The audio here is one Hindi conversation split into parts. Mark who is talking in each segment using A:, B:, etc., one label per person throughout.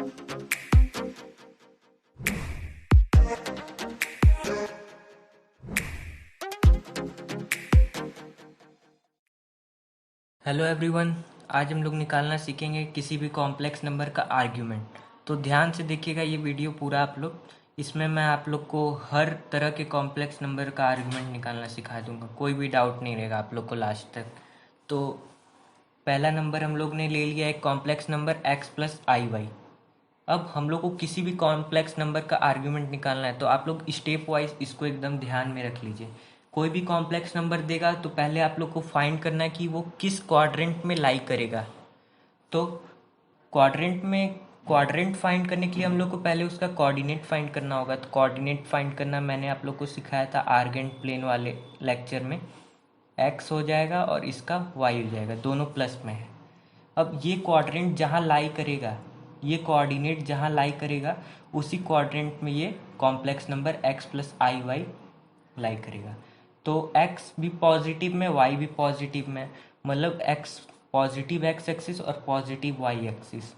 A: Hello everyone. आज हम लोग निकालना सीखेंगे किसी भी कॉम्प्लेक्स नंबर का आर्ग्यूमेंट। तो ध्यान से देखिएगा ये वीडियो पूरा आप लोग। इसमें मैं आप लोग को हर तरह के कॉम्प्लेक्स नंबर का आर्ग्यूमेंट निकालना सिखा दूंगा, कोई भी डाउट नहीं रहेगा आप लोग को लास्ट तक। तो पहला नंबर हम लोग ने ले लिया एक complex number x plus i Y. अब हम लोग को किसी भी कॉम्प्लेक्स नंबर का आर्ग्यूमेंट निकालना है, तो आप लोग स्टेप वाइज इसको एकदम ध्यान में रख लीजिए। कोई भी कॉम्प्लेक्स नंबर देगा तो पहले आप लोग को फाइंड करना है कि वो किस क्वाड्रेंट में लाई करेगा। तो क्वाड्रेंट फाइंड करने के लिए हम लोग को पहले उसका कोऑर्डिनेट फाइंड करना होगा। तो कोऑर्डिनेट फाइंड करना मैंने आप लोग को सिखाया था आर्गेंट प्लेन वाले लेक्चर में। x हो जाएगा और इसका y हो जाएगा, दोनों प्लस में है। अब ये क्वाड्रेंट जहाँ लाई करेगा, ये कोऑर्डिनेट जहाँ लाई करेगा, उसी क्वाड्रेंट में ये complex number x plus i Y लाई करेगा। तो x भी पॉजिटिव में, y भी पॉजिटिव में, मतलब x पॉजिटिव x एक्सिस और पॉजिटिव y एक्सिस।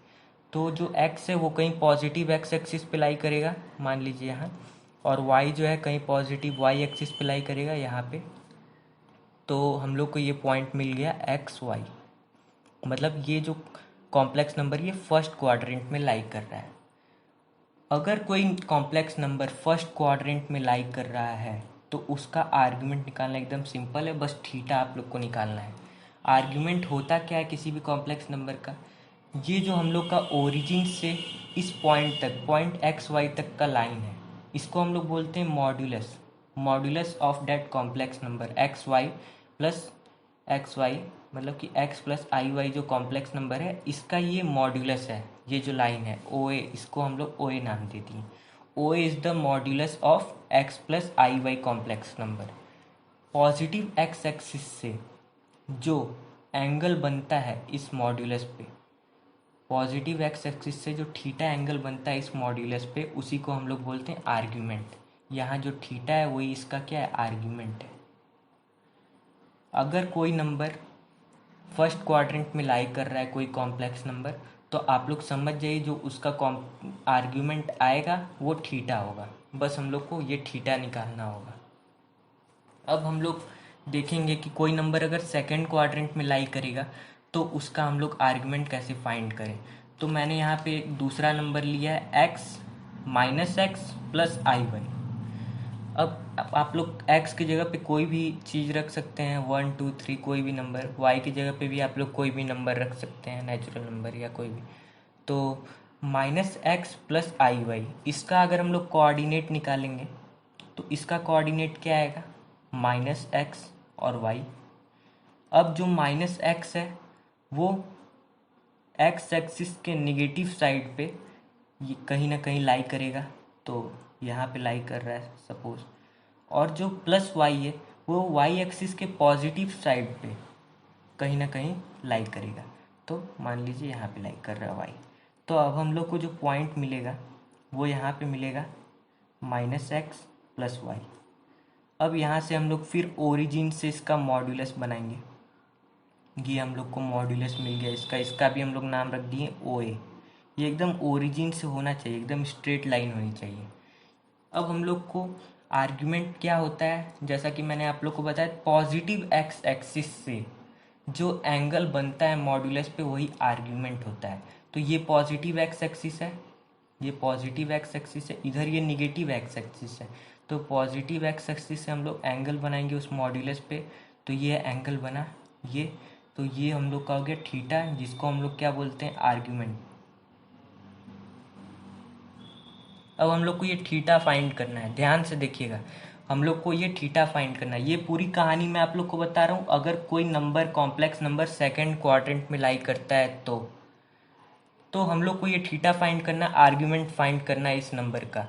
A: तो जो x है वो कहीं पॉजिटिव x एक्सिस पे लाई करेगा, मान लीजिए यहाँ, और y जो है कहीं पॉजिटिव y एक्सिस पे लाई करेगा यहाँ पे। तो हम लोग को ये पॉइंट मिल गया एक्स वाई, मतलब ये जो कॉम्प्लेक्स नंबर ये फर्स्ट क्वाड्रेंट में लाई कर रहा है। अगर कोई कॉम्प्लेक्स नंबर फर्स्ट क्वाड्रेंट में लाई कर रहा है तो उसका आर्ग्यूमेंट निकालना एकदम सिंपल है, बस थीटा आप लोग को निकालना है। आर्ग्यूमेंट होता क्या है किसी भी कॉम्प्लेक्स नंबर का, ये जो हम लोग का ओरिजिन से इस पॉइंट तक, पॉइंट एक्स वाई तक का लाइन है, इसको हम लोग बोलते हैं modulus. Modulus of that complex number x y plus x y, मतलब कि x प्लस आई वाई जो कॉम्प्लेक्स नंबर है इसका ये मॉड्यूलस है। ये जो लाइन है ओ ए, इसको हम लोग ओ ए नाम दे दिए। O A is the modulus of x plus i y complex number. Positive x axis से जो एंगल बनता है इस मॉड्यूलस पे, पॉजिटिव x एक्सिस से जो थीटा एंगल बनता है इस मॉड्यूलस पे, उसी को हम लोग बोलते हैं आर्ग्यूमेंट। यहाँ जो थीटा है वही इसका क्या है, आर्ग्यूमेंट है। अगर कोई नंबर फर्स्ट क्वाड्रेंट में लाई कर रहा है, कोई कॉम्प्लेक्स नंबर, तो आप लोग समझ जाइए जो उसका आर्ग्यूमेंट आएगा वो थीटा होगा। बस हम लोग को ये थीटा निकालना होगा। अब हम लोग देखेंगे कि कोई नंबर अगर सेकंड क्वाड्रेंट में लाई करेगा तो उसका हम लोग आर्ग्यूमेंट कैसे फाइंड करें। तो मैंने यहाँ पे दूसरा नंबर लिया है x minus x plus i Y. अब आप लोग x की जगह पे कोई भी चीज़ रख सकते हैं, 1 2 3 कोई भी नंबर। y की जगह पे भी आप लोग कोई भी नंबर रख सकते हैं, नेचुरल नंबर या कोई भी। तो minus x plus i Y, इसका अगर हम लोग कोऑर्डिनेट निकालेंगे तो इसका कोऑर्डिनेट क्या आएगा, माइनस एक्स और y। अब जो माइनस एक्स है वो x एक्सिस के निगेटिव साइड पे ये कहीं ना कहीं लाई करेगा, तो यहाँ पे लाई कर रहा है सपोज। और जो प्लस वाई है वो वाई एक्सिस के पॉजिटिव साइड पे कहीं ना कहीं लाई करेगा, तो मान लीजिए यहाँ पे लाई कर रहा है वाई। तो अब हम लोग को जो पॉइंट मिलेगा वो यहाँ पे मिलेगा माइनस एक्स प्लस वाई। अब यहाँ से हम लोग फिर ओरिजिन से इसका मॉड्यूलस बनाएंगे। ये हम लोग को मॉड्यूलस मिल गया इसका, इसका भी हम लोग नाम रख दिए ओ ए। ये एकदम ओरिजिन से होना चाहिए, एकदम स्ट्रेट लाइन होनी चाहिए। अब हम लोग को आर्ग्यूमेंट क्या होता है, जैसा कि मैंने आप लोग को बताया, पॉजिटिव एक्स एक्सिस से जो एंगल बनता है मॉड्यूलस पे वही आर्ग्यूमेंट होता है। तो ये पॉजिटिव एक्स एक्सिस है, ये पॉजिटिव एक्स एक्सिस है, इधर ये निगेटिव एक्स एक्सिस है। तो पॉजिटिव एक्स एक्सिस से हम लोग एंगल बनाएंगे उस मॉड्यूलस पे, तो ये एंगल बना ये। तो ये हम लोग का हो गया थीटा, जिसको हम लोग क्या बोलते हैं, आर्ग्यूमेंट। अब हम लोग को ये थीटा फाइंड करना है, ध्यान से देखिएगा। हम लोग को ये थीटा फाइंड करना है। ये पूरी कहानी मैं आप लोग को बता रहा हूँ। अगर कोई number, complex number second quadrant में लाई करता है तो हम लोग को ये थीटा फाइंड करना, आर्ग्यूमेंट फाइंड करना है इस नंबर का।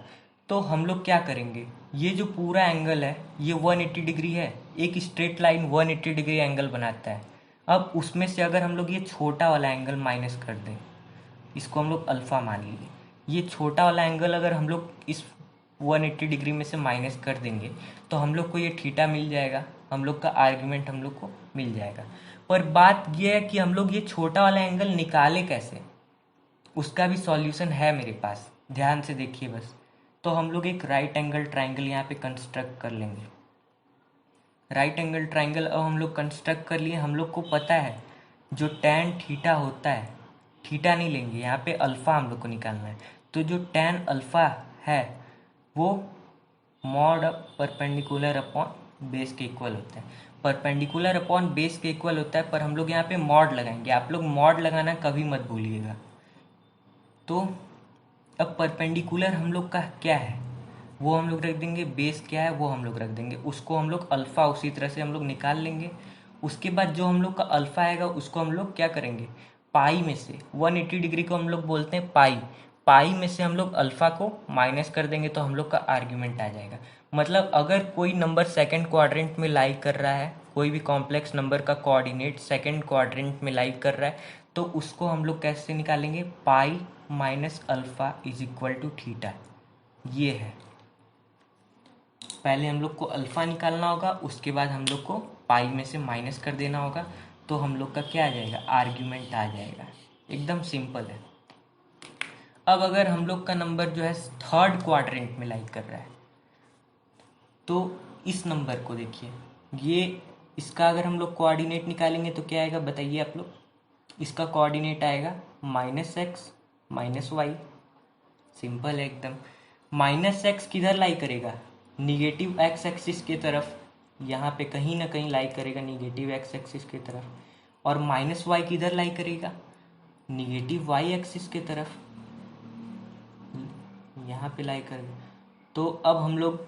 A: तो हम लोग क्या करेंगे, ये जो पूरा एंगल है ये 180 डिग्री है, एक स्ट्रेट लाइन 180 डिग्री एंगल बनाता है। अब उसमें से अगर हम लोग ये छोटा वाला एंगल माइनस कर दें, इसको हम लोग अल्फ़ा मान लीजिए, ये छोटा वाला एंगल अगर हम लोग इस 180 डिग्री में से माइनस कर देंगे तो हम लोग को ये थीटा मिल जाएगा, हम लोग का आर्ग्यूमेंट हम लोग को मिल जाएगा। पर बात ये है कि हम लोग ये छोटा वाला एंगल निकाले कैसे। उसका भी सॉल्यूशन है मेरे पास, ध्यान से देखिए बस। तो हम लोग एक राइट एंगल ट्राइंगल यहाँ पे कंस्ट्रक्ट कर लेंगे। राइट एंगल ट्राइंगल अब हम लोग कंस्ट्रक्ट कर लिए। हम लोग को पता है जो tan थीटा होता है, थीटा नहीं लेंगे यहाँ पे, अल्फ़ा हम लोग को निकालना है। तो जो tan अल्फ़ा है वो मॉड परपेंडिकुलर अपॉन बेस के इक्वल होता है। परपेंडिकुलर अपॉन बेस के इक्वल होता है, पर हम लोग यहाँ पे मॉड लगाएंगे। आप लोग मॉड लगाना कभी मत भूलिएगा। तो अब परपेंडिकुलर हम लोग का क्या है वो हम लोग रख देंगे, बेस क्या है वो हम लोग रख देंगे, उसको हम लोग अल्फ़ा उसी तरह से हम लोग निकाल लेंगे। उसके बाद जो हम लोग का अल्फ़ा आएगा उसको हम लोग क्या करेंगे, पाई में से 180 डिग्री को हम लोग बोलते हैं पाई, पाई में से हम लोग अल्फ़ा को माइनस कर देंगे तो हम लोग का आर्ग्यूमेंट आ जाएगा। मतलब अगर कोई नंबर सेकंड क्वाड्रेंट में लाई कर रहा है, कोई भी कॉम्प्लेक्स नंबर का कोऑर्डिनेट सेकंड क्वाड्रेंट में लाई कर रहा है, तो उसको हम लोग कैसे निकालेंगे, pi minus alpha is equal to theta. ये है, पहले हम लोग को अल्फ़ा निकालना होगा, उसके बाद हम लोग को पाई में से माइनस कर देना होगा, तो हम लोग का क्या आ जाएगा, आर्ग्यूमेंट आ जाएगा। एकदम सिंपल है। अब अगर हम लोग का नंबर जो है थर्ड क्वाड्रेंट में लाई कर रहा है, तो इस नंबर को देखिए, ये इसका अगर हम लोग कोऑर्डिनेट निकालेंगे तो क्या आएगा बताइए आप लोग। इसका कोऑर्डिनेट आएगा -x -y। सिंपल है एकदम। -x किधर लाई करेगा, निगेटिव x एक्सिस की तरफ, यहाँ पे कहीं ना कहीं लाई करेगा निगेटिव x एक्सिस की तरफ। और -y किधर लाई करेगा, निगेटिव y एक्सिस की तरफ, यहाँ पे लाई करेगा। तो अब हम लोग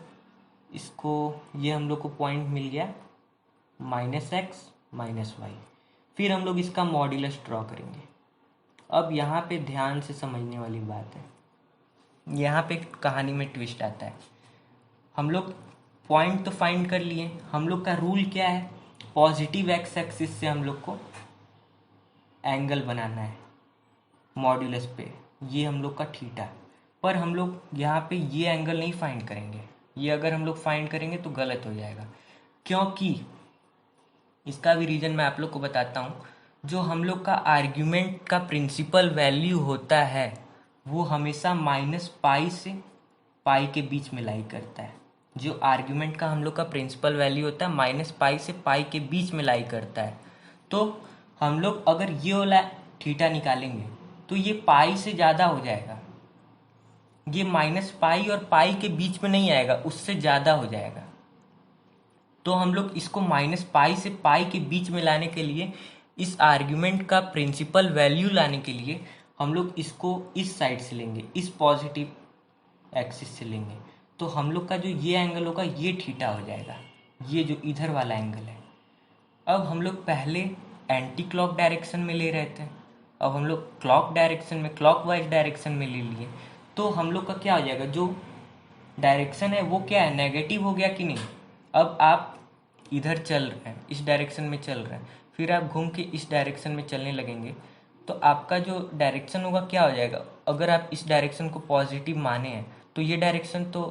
A: इसको, ये हम लोग को पॉइंट मिल गया -x -y। फिर हम लोग इसका मॉड्यूलस ड्रॉ करेंगे। अब यहाँ पे ध्यान से समझने वाली बात है, यहाँ पे कहानी में ट्विस्ट आता है। हम लोग पॉइंट तो फाइंड कर लिए, हम लोग का रूल क्या है, पॉजिटिव x एक्सिस से हम लोग को एंगल बनाना है मॉड्यूलस पे, ये हम लोग का थीटा। पर हम लोग यहाँ पे ये एंगल नहीं फाइंड करेंगे, ये अगर हम लोग फाइंड करेंगे तो गलत हो जाएगा, क्योंकि इसका भी रीज़न मैं आप लोग को बताता हूँ। जो हम लोग का आर्ग्यूमेंट का प्रिंसिपल वैल्यू होता है वो हमेशा -पाई से पाई के बीच में लाई करता है। जो आर्ग्यूमेंट का हम लोग का प्रिंसिपल वैल्यू होता है -पाई से पाई के बीच में लाई करता है। तो हम लोग अगर ये वाला थीटा निकालेंगे तो ये पाई से ज़्यादा हो जाएगा, ये -पाई और पाई के बीच में नहीं आएगा, उससे ज़्यादा हो जाएगा। तो हम लोग इसको -पाई से पाई के बीच में लाने के लिए, इस आर्ग्यूमेंट का प्रिंसिपल वैल्यू लाने के लिए हम लोग इसको इस साइड से लेंगे, इस पॉजिटिव एक्सिस से लेंगे। तो हम लोग का जो ये एंगल होगा ये थीटा हो जाएगा, ये जो इधर वाला एंगल है। अब हम लोग पहले एंटी क्लॉक डायरेक्शन में ले रहे थे, अब हम लोग क्लॉक डायरेक्शन में, क्लॉकवाइज डायरेक्शन में ले लिए। तो हम लोग का क्या हो जाएगा, जो डायरेक्शन है वो क्या है, नेगेटिव हो गया कि नहीं। अब आप इधर चल रहे हैं, इस डायरेक्शन में चल रहे हैं, फिर आप घूम के इस डायरेक्शन में चलने लगेंगे, तो आपका जो डायरेक्शन होगा क्या हो जाएगा, अगर आप इस डायरेक्शन को पॉजिटिव माने हैं तो ये डायरेक्शन तो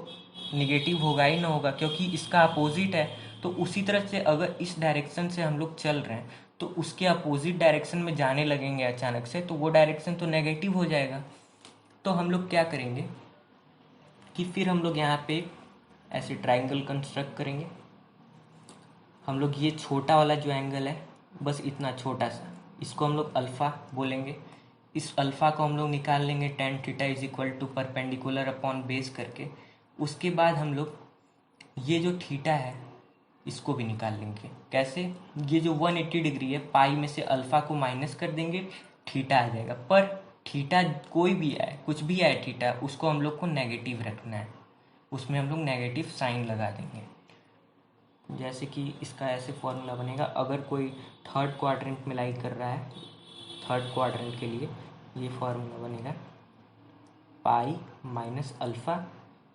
A: निगेटिव होगा ही ना होगा, क्योंकि इसका अपोजिट है। तो उसी तरह से अगर इस डायरेक्शन से हम लोग चल रहे हैं तो उसके अपोजिट डायरेक्शन में जाने लगेंगे अचानक से, तो वो डायरेक्शन तो नेगेटिव हो जाएगा। तो हम लोग क्या करेंगे कि फिर हम लोग यहाँ पे ऐसे ट्राइंगल कंस्ट्रक्ट करेंगे। हम लोग ये छोटा वाला जो एंगल है, बस इतना छोटा सा, इसको हम लोग अल्फ़ा बोलेंगे। इस अल्फ़ा को हम लोग निकाल लेंगे tan theta is equal to perpendicular upon base करके। उसके बाद हम लोग ये जो थीटा है इसको भी निकाल लेंगे। कैसे, ये जो 180 डिग्री है, पाई में से अल्फ़ा को माइनस कर देंगे, थीटा आ जाएगा। पर थीटा कोई भी आए, कुछ भी आए थीटा, उसको हम लोग को नेगेटिव रखना है, उसमें हम लोग नेगेटिव साइन लगा देंगे। जैसे कि इसका ऐसे फॉर्मूला बनेगा, अगर कोई थर्ड क्वाड्रेंट में लाई कर रहा है, थर्ड क्वाड्रेंट के लिए ये फॉर्मूला बनेगा पाई माइनस अल्फ़ा,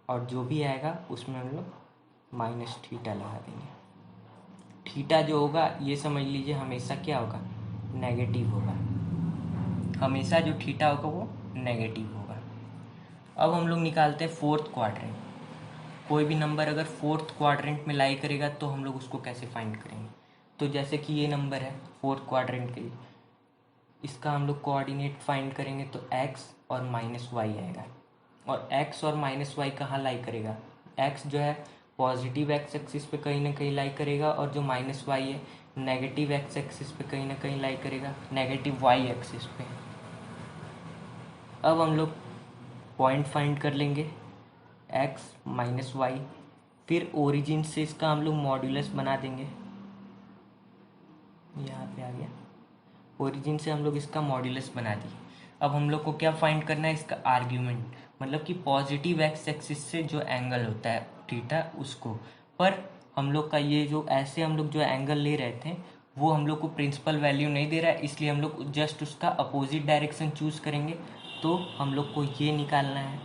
A: और जो भी आएगा उसमें हम लोग माइनस थीटा लगा देंगे। थीटा जो होगा ये समझ लीजिए हमेशा क्या होगा, नेगेटिव होगा, हमेशा जो थीटा होगा वो नेगेटिव होगा। अब हम लोग निकालते हैं फोर्थ क्वाड्रेंट। कोई भी नंबर अगर फोर्थ क्वाड्रेंट में लाई करेगा तो हम लोग उसको कैसे फाइंड करेंगे। तो जैसे कि ये नंबर है फोर्थ क्वाड्रेंट के लिए, इसका हम लोग कोऑर्डिनेट फाइंड करेंगे तो x और माइनस वाई आएगा। और x और माइनस वाई कहाँ लाई करेगा? x जो है पॉजिटिव x एक्सिस पे कहीं ना कहीं लाई करेगा, और जो माइनस वाई है नेगेटिव x एक्सिस पे कहीं ना कहीं लाई करेगा, नेगेटिव y एक्सिस पे। अब हम लोग पॉइंट फाइंड कर लेंगे x माइनस वाई, फिर ओरिजिन से इसका हम लोग मॉड्यूलस बना देंगे। यहाँ पे आ गया, ओरिजिन से हम लोग इसका मॉड्यूलस बना दिए। अब हम लोग को क्या फाइंड करना है? इसका आर्ग्यूमेंट, मतलब कि पॉजिटिव एक्स एक्सिस से जो एंगल होता है थीटा उसको। पर हम लोग का ये जो ऐसे हम लोग जो एंगल ले रहे थे वो हम लोग को प्रिंसिपल वैल्यू नहीं दे रहा है, इसलिए हम लोग जस्ट उसका अपोजिट डायरेक्शन चूज करेंगे। तो हम लोग को ये निकालना है,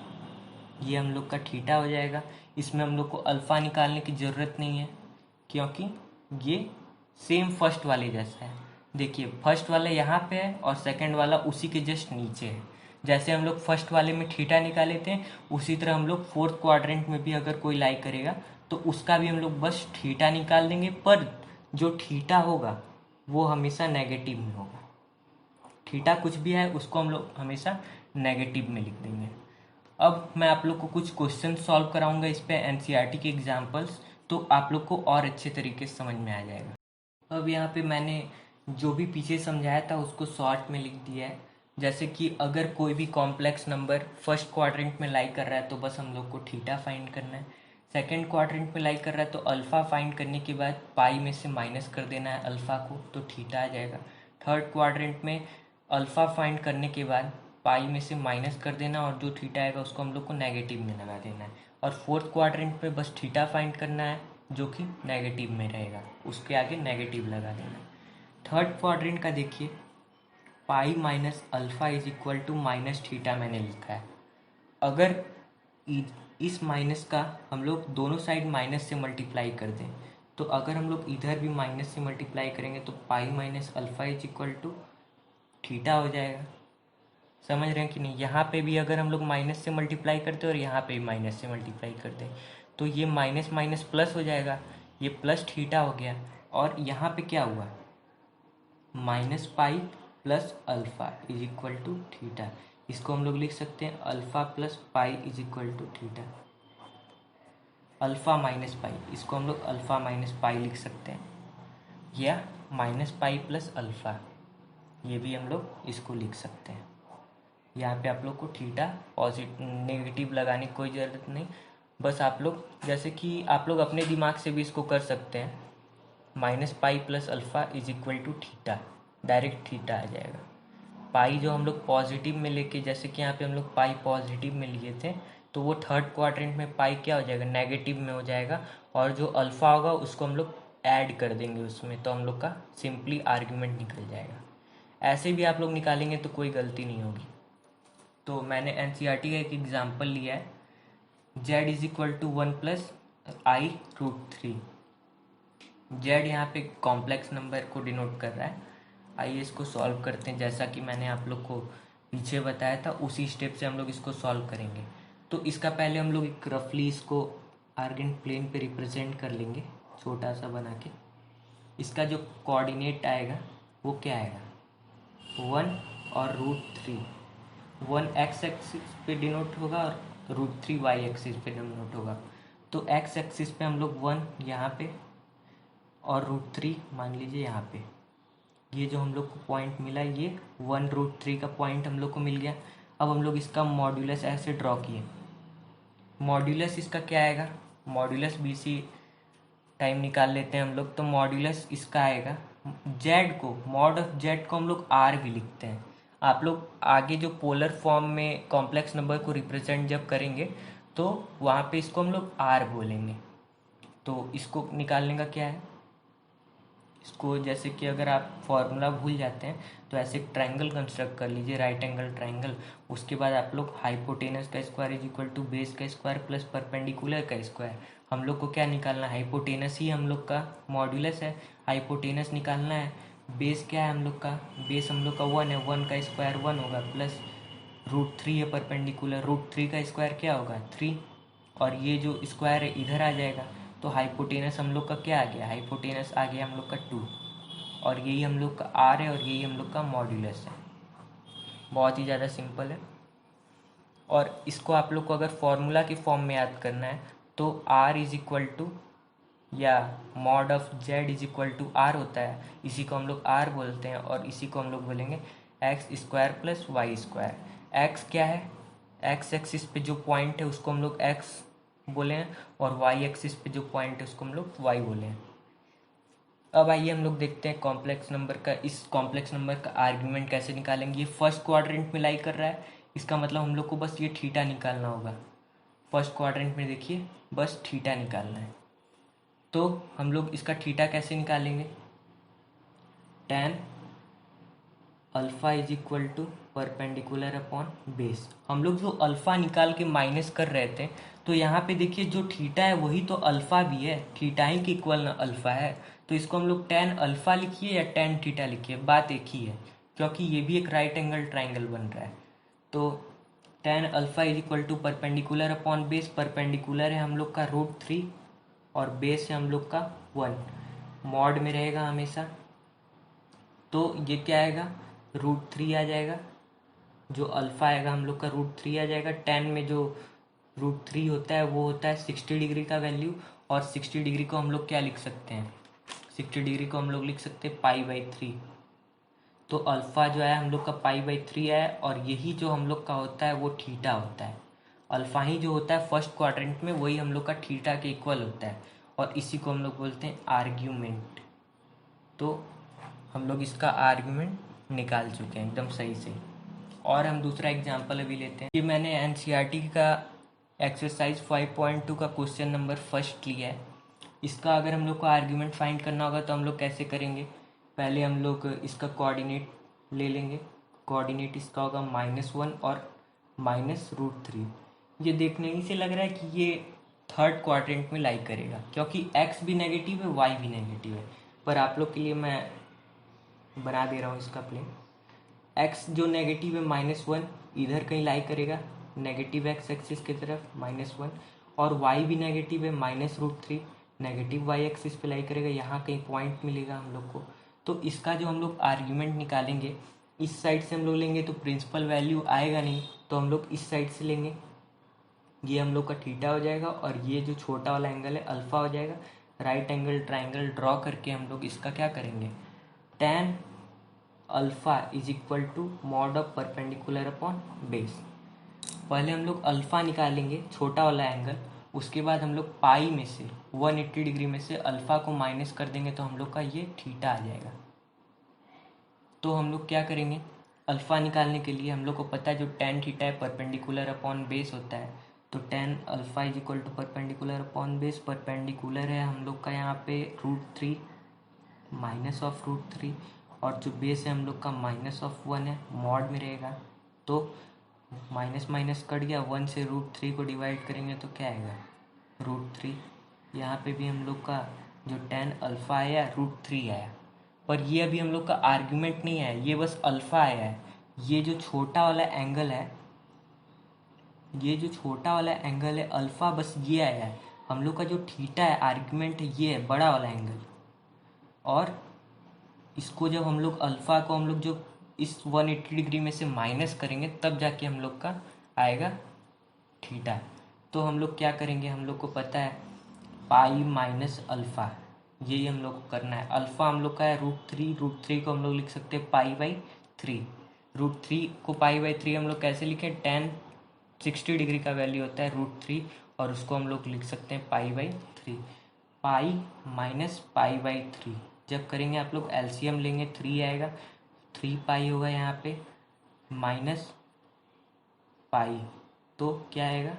A: ये हम लोग का थीटा हो जाएगा। इसमें हम लोग को अल्फ़ा निकालने की ज़रूरत नहीं है, क्योंकि ये सेम फर्स्ट वाले जैसा है। देखिए फर्स्ट वाला यहाँ पे है और सेकंड वाला उसी के जस्ट नीचे है। जैसे हम लोग फर्स्ट वाले में थीटा निकाले थे, उसी तरह हम लोग फोर्थ क्वाड्रेंट में भी अगर कोई लाई करेगा तो उसका भी हम लोग बस थीटा निकाल देंगे, पर जो थीटा होगा वो हमेशा नेगेटिव में होगा। थीटा कुछ भी है उसको हम लोग हमेशा नेगेटिव में लिख देंगे। अब मैं आप लोग को कुछ क्वेश्चन सॉल्व कराऊंगा इस पे एनसीईआरटी के एग्जांपल्स, तो आप लोग को और अच्छे तरीके से समझ में आ जाएगा। अब यहाँ पे मैंने जो भी पीछे समझाया था उसको शॉर्ट में लिख दिया है। जैसे कि अगर कोई भी कॉम्प्लेक्स नंबर फर्स्ट क्वाड्रेंट में लाई कर रहा है तो बस हम लोग को थीटा फाइंड करना है। सेकंड क्वाड्रेंट में लाई कर रहा है तो अल्फ़ा फाइंड करने के बाद पाई में से माइनस कर देना है अल्फ़ा को, तो थीटा आ जाएगा। थर्ड क्वाड्रेंट में अल्फ़ा फाइंड करने के बाद पाई में से माइनस कर देना और जो थीटा आएगा उसको हम लोग को नेगेटिव में लगा देना है। और फोर्थ क्वाड्रेंट में बस थीटा फाइंड करना है जो कि नेगेटिव में रहेगा, उसके आगे नेगेटिव लगा देना है। थर्ड क्वाड्रेंट का देखिए, pi minus alpha is equal to minus theta मैंने लिखा है। अगर इस माइनस का हम लोग दोनों साइड माइनस से मल्टीप्लाई कर दें, तो अगर हम लोग इधर भी माइनस से मल्टीप्लाई करेंगे तो pi minus alpha is equal to theta हो जाएगा। समझ रहे हैं कि नहीं? यहाँ पे भी अगर हम लोग माइनस से मल्टीप्लाई करते हैं और यहाँ पे भी माइनस से मल्टीप्लाई करते हैं तो ये माइनस माइनस प्लस हो जाएगा, ये प्लस थीटा हो गया। और यहाँ पे क्या हुआ? Minus pi plus alpha is equal to theta. इसको हम लोग लिख सकते हैं alpha plus pi is equal to theta. Alpha minus pi, इसको हम लोग अल्फ़ा माइनस पाई लिख सकते हैं, या माइनस पाई प्लस अल्फ़ा, ये भी हम लोग इसको लिख सकते हैं। यहाँ पे आप लोग को थीटा पॉजिटिव नेगेटिव लगाने की कोई ज़रूरत नहीं, बस आप लोग जैसे कि आप लोग अपने दिमाग से भी इसको कर सकते हैं। Minus pi plus alpha is equal to theta, direct theta आ जाएगा। पाई जो हम लोग पॉजिटिव में लेके, जैसे कि यहाँ पे हम लोग पाई पॉजिटिव में लिए थे, तो वो थर्ड क्वाड्रेंट में पाई क्या हो जाएगा? नेगेटिव में हो जाएगा। और जो अल्फ़ा होगा उसको हम लोग ऐड कर देंगे उसमें, तो हम लोग का सिंपली आर्ग्यूमेंट निकल जाएगा। ऐसे भी आप लोग निकालेंगे तो कोई गलती नहीं होगी। तो मैंने एनसीईआरटी का एक एग्जाम्पल लिया है, z is equal to 1 plus i root 3। Z यहाँ पे कॉम्प्लेक्स नंबर को डिनोट कर रहा है। आइए इसको सॉल्व करते हैं, जैसा कि मैंने आप लोग को पीछे बताया था उसी स्टेप से हम लोग इसको सॉल्व करेंगे। तो इसका पहले हम लोग एक रफली इसको आर्गेंट प्लेन पे रिप्रेजेंट कर लेंगे, छोटा सा बना के। इसका जो कोऑर्डिनेट आएगा वो क्या आएगा? 1 और रूट 3। 1 एक्स एक्सिस पे डिनोट होगा और रूट 3 वाई एक्सिस पे डिनोट होगा। तो एक्स एक्सिस पे हम लोग 1 यहाँ पे और रूट 3 मान लीजिए यहाँ पे। ये जो हम लोग को पॉइंट मिला, ये 1 रूट 3 का पॉइंट हम लोग को मिल गया। अब हम लोग इसका मॉड्यूलस ऐसे ड्रॉ किए। मॉड्यूलस इसका क्या आएगा? मॉड्यूलस भी इसी टाइम निकाल लेते हैं हम लोग। तो मॉड्यूलस इसका आएगा, जेड को, मॉड ऑफ जेड को हम लोग आर भी लिखते हैं। आप लोग आगे जो पोलर फॉर्म में कॉम्प्लेक्स नंबर को रिप्रेजेंट जब करेंगे तो वहाँ पे इसको हम लोग आर बोलेंगे। तो इसको निकालने का क्या है? इसको जैसे कि अगर आप फॉर्मूला भूल जाते हैं तो ऐसे एक ट्रायंगल कंस्ट्रक्ट कर लीजिए, राइट एंगल ट्रायंगल। उसके बाद आप लोग हाइपोटेनस का square is equal to base का स्क्वायर प्लस परपेंडिकुलर का स्क्वायर। हम लोग को क्या निकालना है? हाइपोटेनस ही हम लोग का मॉड्यूलस है, हाइपोटेनस निकालना है। बेस क्या है हम लोग का? बेस हम लोग का 1 है, 1 का स्क्वायर 1 होगा, प्लस रूट 3 है परपेंडिकुलर, रूट 3 का स्क्वायर क्या होगा? 3। और ये जो स्क्वायर है इधर आ जाएगा, तो हाइपोटेनस हम लोग का क्या आ गया? हाइपोटेनस आ गया हम लोग का 2। और यही हम लोग का आर है और यही हम लोग का मॉड्यूलस है। बहुत ही ज़्यादा सिंपल है। और इसको आप लोग को अगर फॉर्मूला के फॉर्म में याद करना है तो R इज इक्वल टू या mod of Z is equal to R होता है, इसी को हम लोग R बोलते हैं और इसी को हम लोग बोलेंगे x square plus y square. X क्या है, एक्स एक्सिस पे जो पॉइंट है उसको हम लोग एक्स बोले हैं और वाई एक्सिस पे जो पॉइंट है उसको हम लोग वाई बोले हैं। अब आइए हम लोग देखते हैं कॉम्प्लेक्स नंबर का, इस कॉम्प्लेक्स नंबर का आर्ग्यूमेंट कैसे निकालेंगे। ये फर्स्ट क्वाड्रेंट में लाई कर रहा है, इसका मतलब हम लोग को बस ये थीटा निकालना होगा। फर्स्ट क्वाड्रेंट में देखिए बस थीटा निकालना है। तो हम लोग इसका थीटा कैसे निकालेंगे, tan alpha is equal to perpendicular upon base. हम लोग जो अल्फ़ा निकाल के माइनस कर रहे थे तो यहाँ पे देखिए जो थीटा है वही तो अल्फ़ा भी है, थीटा ही के इक्वल अल्फ़ा है, तो इसको हम लोग tan अल्फ़ा लिखिए या tan थीटा लिखिए, बात एक ही है क्योंकि ये भी एक राइट एंगल ट्राइंगल बन रहा है। तो tan alpha is equal to perpendicular upon base, perpendicular है हम लोग का √3 और बेस है हम लोग का 1, मॉड में रहेगा हमेशा, तो ये क्या आएगा √3 आ जाएगा, जो अल्फ़ा आएगा हम लोग का √3 आ जाएगा। tan में जो √3 होता है वो होता है 60 डिग्री का वैल्यू, और 60 डिग्री को हम लोग क्या लिख सकते हैं, 60 डिग्री को हम लोग लिख सकते हैं π/3। तो अल्फ़ा जो है हम लोग का π/3 है और यही जो हम लोग का होता है वो थीटा होता है। अल्फ़ा ही जो होता है फर्स्ट क्वाड्रेंट में वही हम लोग का थीटा के इक्वल होता है और इसी को हम लोग बोलते हैं आर्ग्यूमेंट। तो हम लोग इसका आर्ग्यूमेंट निकाल चुके हैं एकदम सही से। और हम दूसरा एग्जांपल अभी लेते हैं। ये मैंने एनसीईआरटी का एक्सरसाइज 5.2 का क्वेश्चन नंबर फर्स्ट लिया है। इसका अगर हम लोग को आर्ग्यूमेंट फाइंड करना होगा तो हम लोग कैसे करेंगे, पहले हम लोग इसका कोऑर्डिनेट ले लेंगे। कोऑर्डिनेट इसका होगा -1 और -√3। ये देखने ही से लग रहा है कि ये थर्ड क्वाड्रेंट में लाई करेगा क्योंकि x भी नेगेटिव है y भी नेगेटिव है, पर आप लोग के लिए मैं बना दे रहा हूँ इसका प्लेन। x जो नेगेटिव है -1 इधर कहीं लाई करेगा, नेगेटिव x एक्सिस की तरफ -1, और y भी नेगेटिव है -√3 नेगेटिव y एक्सिस पे लाई करेगा, यहाँ कहीं पॉइंट मिलेगा हम लोग को। तो इसका जो हम लोग आर्ग्यूमेंट निकालेंगे इस साइड से हम लोग लेंगे तो प्रिंसिपल वैल्यू आएगा नहीं, तो हम लोग इस साइड से लेंगे, ये हम लोग का थीटा हो जाएगा और ये जो छोटा वाला एंगल है अल्फ़ा हो जाएगा। राइट एंगल ट्राइंगल ड्रॉ करके हम लोग इसका क्या करेंगे, tan alpha is equal to mod of perpendicular upon base. पहले हम लोग अल्फ़ा निकालेंगे छोटा वाला एंगल, उसके बाद हम लोग पाई में से 180 डिग्री में से अल्फ़ा को माइनस कर देंगे तो हम लोग का ये थीटा आ जाएगा। तो हम लोग क्या करेंगे, अल्फ़ा निकालने के लिए हम लोग को पता है जो tan थीटा है परपेंडिकुलर अपॉन बेस होता है, तो tan alpha is equal to perpendicular upon base, perpendicular है हम लोग का यहाँ पे √3 माइनस ऑफ √3 और जो बेस है हम लोग का -1 है, मॉड में रहेगा, तो माइनस माइनस कट गया, 1 से √3 को डिवाइड करेंगे तो क्या आएगा √3। यहाँ पे भी हम लोग का जो tan अल्फ़ा आया √3 आया, पर ये अभी हम लोग का आर्ग्यूमेंट नहीं है, ये बस अल्फ़ा आया है। ये जो छोटा वाला एंगल है, ये जो छोटा वाला एंगल है अल्फ़ा, बस ये आया है। हम लोग का जो थीटा है आर्ग्यूमेंट ये है बड़ा वाला एंगल, और इसको जब हम लोग अल्फ़ा को हम लोग जो इस 180 डिग्री में से माइनस करेंगे तब जाके हम लोग का आएगा थीटा। तो हम लोग क्या करेंगे, हम लोग को पता है पाई माइनस अल्फ़ा, यही हम लोग को करना है। अल्फ़ा हम लोग का है √3 को हम लोग लिख सकते हैं π/3। √3 को π/3 हम लोग कैसे लिखें, tan 60 डिग्री का वैल्यू होता है √3 और उसको हम लोग लिख सकते हैं π/3, पाई माइनस π/3। जब करेंगे आप लोग एलसीएम लेंगे 3 आएगा, 3 पाई होगा यहाँ पे माइनस पाई, तो क्या आएगा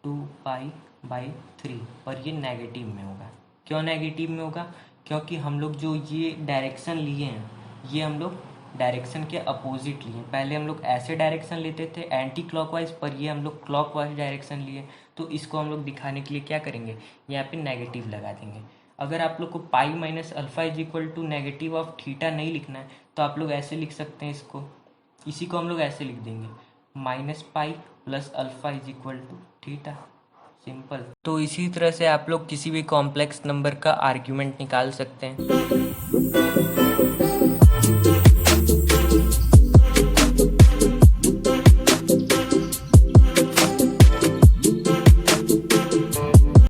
A: 2π/3, और ये नेगेटिव में होगा। क्यों नेगेटिव में होगा, क्योंकि हम लोग जो ये डायरेक्शन लिए हैं ये हम लोग डायरेक्शन के अपोजिट लिए। पहले हम लोग ऐसे डायरेक्शन लेते थे एंटी क्लॉकवाइज, पर ये हम लोग क्लॉकवाइज डायरेक्शन लिए, तो इसको हम लोग दिखाने के लिए क्या करेंगे, यहाँ पे नेगेटिव लगा देंगे। अगर आप लोग को pi minus alpha is equal to negative of theta नहीं लिखना है तो आप लोग ऐसे लिख सकते हैं इसको, इसी को हम लोग ऐसे लिख देंगे -pi plus alpha is equal to theta, simple. तो इसी तरह से आप लोग किसी भी कॉम्प्लेक्स नंबर का आर्ग्यूमेंट निकाल सकते हैं।